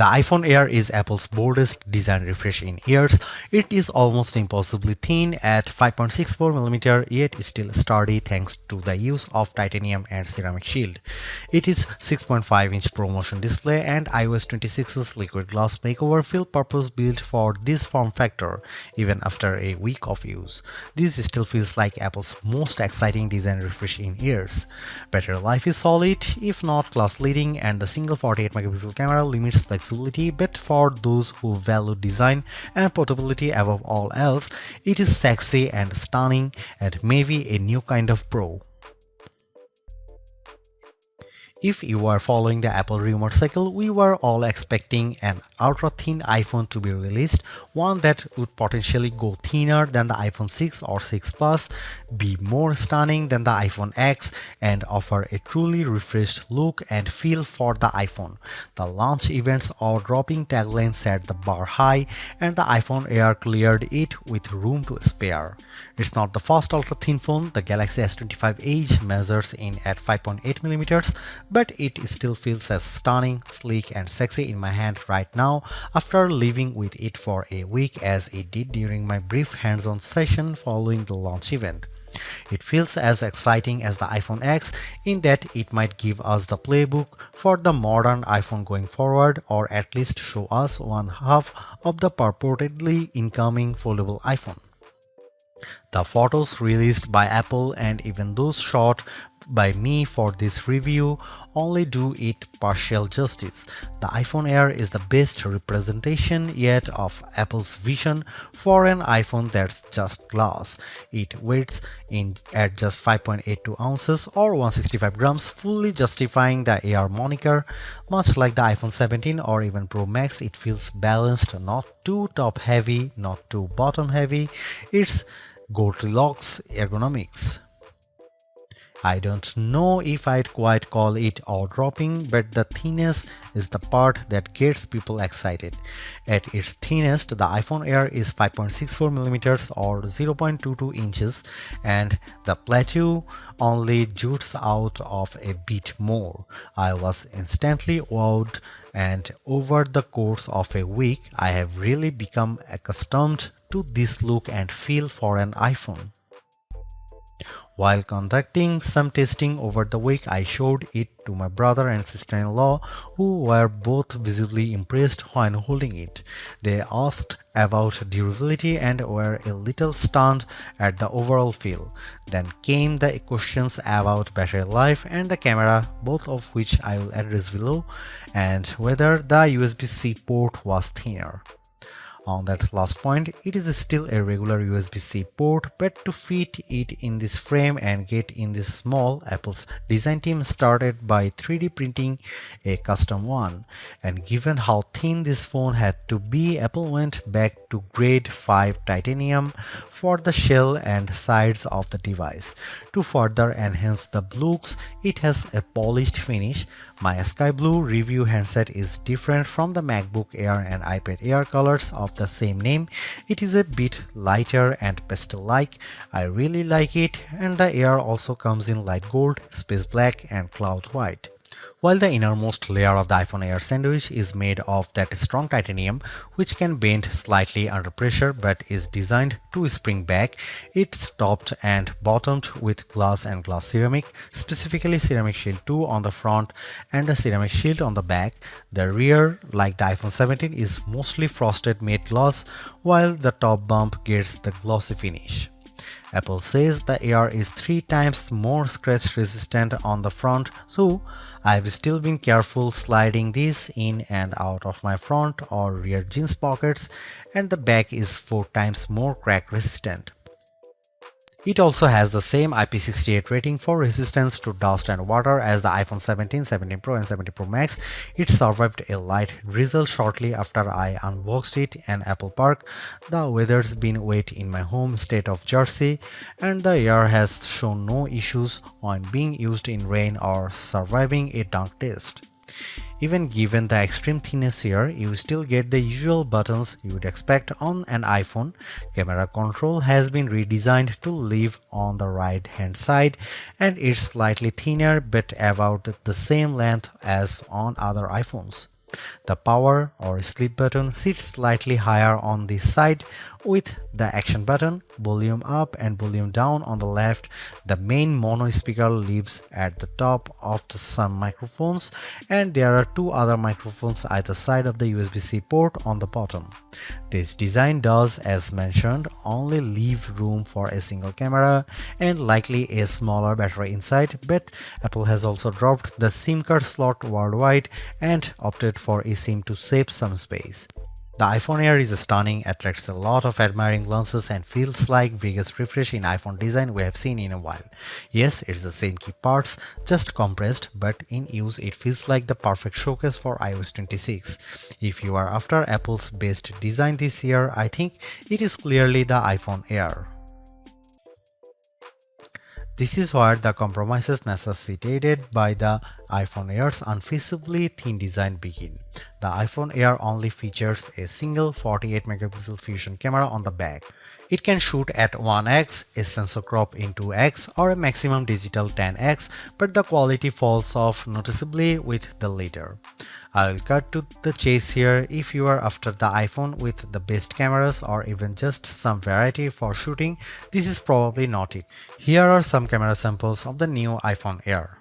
The iPhone Air is Apple's boldest design refresh in years. It is almost impossibly thin at 5.64mm, yet still sturdy thanks to the use of titanium and ceramic shield. It is 6.5-inch ProMotion display and iOS 26's liquid glass makeover feel purpose-built for this form factor, even after a week of use. This still feels like Apple's most exciting design refresh in years. Battery life is solid, if not class-leading, and the single 48-megapixel camera limits flexibility, but for those who value design and portability above all else, it is sexy and stunning and maybe a new kind of pro. If you are following the Apple rumor cycle, we were all expecting an ultra-thin iPhone to be released, one that would potentially go thinner than the iPhone 6 or 6 Plus, be more stunning than the iPhone X, and offer a truly refreshed look and feel for the iPhone. The launch event's awe-dropping tagline set the bar high, and the iPhone Air cleared it with room to spare. It's not the first ultra-thin phone. The Galaxy S25 Edge measures in at 5.8mm, but it still feels as stunning, sleek, and sexy in my hand right now after living with it for a week as it did during my brief hands-on session following the launch event. It feels as exciting as the iPhone X in that it might give us the playbook for the modern iPhone going forward, or at least show us one half of the purportedly incoming foldable iPhone. The photos released by Apple and even those shot by me for this review only do it partial justice. The iPhone Air is the best representation yet of Apple's vision for an iPhone that's just glass. It weighs in at just 5.82 ounces or 165 grams, fully justifying the Air moniker. Much like the iPhone 17 or even Pro Max, it feels balanced, not too top heavy, not too bottom heavy. It's Goldilocks ergonomics. I don't know if I'd quite call it awe-dropping, but the thinness is the part that gets people excited. At its thinnest, the iPhone Air is 5.64mm or 0.22 inches, and the plateau only jutes out of a bit more. I was instantly wowed, and over the course of a week, I have really become accustomed to this look and feel for an iPhone. While conducting some testing over the week, I showed it to my brother and sister-in-law, who were both visibly impressed when holding it. They asked about durability and were a little stunned at the overall feel. Then came the questions about battery life and the camera, both of which I will address below, and whether the USB-C port was thinner. On that last point, it is still a regular USB-C port, but to fit it in this frame and get in this small, Apple's design team started by 3D printing a custom one. And given how thin this phone had to be, Apple went back to grade 5 titanium for the shell and sides of the device. To further enhance the looks, it has a polished finish. My sky blue review handset is different from the MacBook Air and iPad Air colors of the same name. It is a bit lighter and pastel-like. I really like it, and the Air also comes in light gold, space black, and cloud white. While the innermost layer of the iPhone Air sandwich is made of that strong titanium, which can bend slightly under pressure but is designed to spring back, it's topped and bottomed with glass and glass ceramic, specifically Ceramic Shield 2 on the front and the Ceramic Shield on the back. The rear, like the iPhone 17, is mostly frosted matte glass, while the top bump gets the glossy finish. Apple says the Air is 3 times more scratch resistant on the front, so I've still been careful sliding this in and out of my front or rear jeans pockets, and the back is 4 times more crack resistant. It also has the same IP68 rating for resistance to dust and water as the iPhone 17, 17 Pro and 17 Pro Max. It survived a light drizzle shortly after I unboxed it in Apple Park. The weather's been wet in my home state of Jersey, and the Air has shown no issues when being used in rain or surviving a dunk test. Even given the extreme thinness here, you still get the usual buttons you would expect on an iPhone. Camera control has been redesigned to live on the right hand side, and it's slightly thinner but about the same length as on other iPhones. The power or sleep button sits slightly higher on the side with the action button, volume up and volume down on the left. The main mono speaker lives at the top of some microphones, and there are two other microphones either side of the USB-C port on the bottom. This design does, as mentioned, only leave room for a single camera and likely a smaller battery inside, but Apple has also dropped the SIM card slot worldwide and opted for eSIM to save some space. The iPhone Air is stunning, attracts a lot of admiring glances, and feels like biggest refresh in iPhone design we have seen in a while. Yes, it's the same key parts, just compressed, but in use it feels like the perfect showcase for iOS 26. If you are after Apple's best design this year, I think it is clearly the iPhone Air. This is where the compromises necessitated by the iPhone Air's unfeasibly thin design begin. The iPhone Air only features a single 48 megapixel fusion camera on the back. It can shoot at 1x, a sensor crop in 2x, or a maximum digital 10x, but the quality falls off noticeably with the latter. I will cut to the chase here. If you are after the iPhone with the best cameras or even just some variety for shooting, this is probably not it. Here are some camera samples of the new iPhone Air.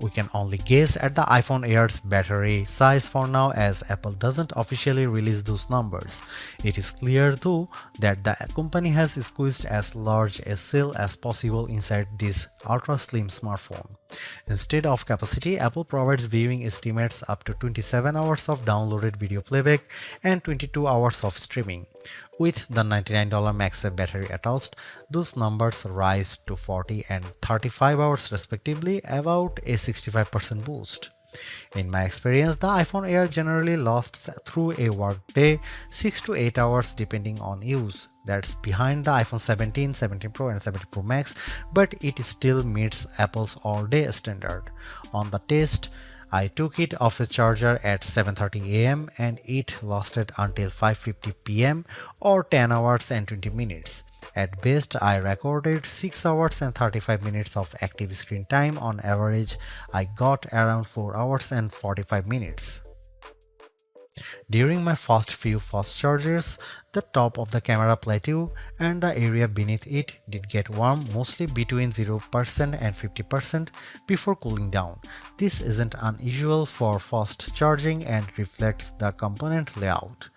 We can only guess at the iPhone Air's battery size for now, as Apple doesn't officially release those numbers. It is clear though that the company has squeezed as large a cell as possible inside this ultra slim smartphone. Instead of capacity, Apple provides viewing estimates up to 27 hours of downloaded video playback and 22 hours of streaming. With the $99 MagSafe battery attached, those numbers rise to 40 and 35 hours respectively, about a 65% boost. In my experience, the iPhone Air generally lasts through a workday 6 to 8 hours depending on use. That's behind the iPhone 17, 17 Pro and 17 Pro Max, but it still meets Apple's all-day standard. On the test, I took it off a charger at 7:30 am and it lasted until 5:50 pm or 10 hours and 20 minutes. At best, I recorded 6 hours and 35 minutes of active screen time. On average, I got around 4 hours and 45 minutes. During my first few fast charges, the top of the camera plateau and the area beneath it did get warm, mostly between 0% and 50% before cooling down. This isn't unusual for fast charging and reflects the component layout.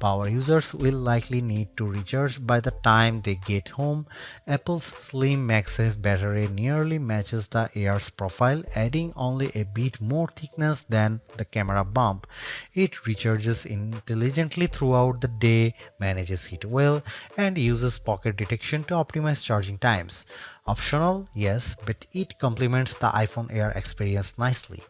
Power users will likely need to recharge by the time they get home. Apple's slim MagSafe battery nearly matches the Air's profile, adding only a bit more thickness than the camera bump. It recharges intelligently throughout the day, manages heat well, and uses pocket detection to optimize charging times. Optional, yes, but it complements the iPhone Air experience nicely.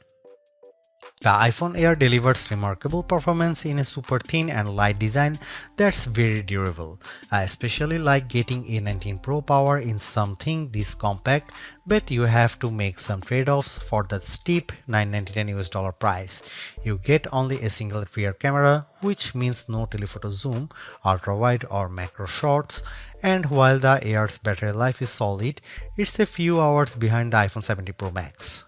The iPhone Air delivers remarkable performance in a super thin and light design that's very durable. I especially like getting A19 Pro power in something this compact, but you have to make some trade-offs for the steep $999 price. You get only a single rear camera, which means no telephoto zoom, ultra-wide or macro shots, and while the Air's battery life is solid, it's a few hours behind the iPhone 70 Pro Max.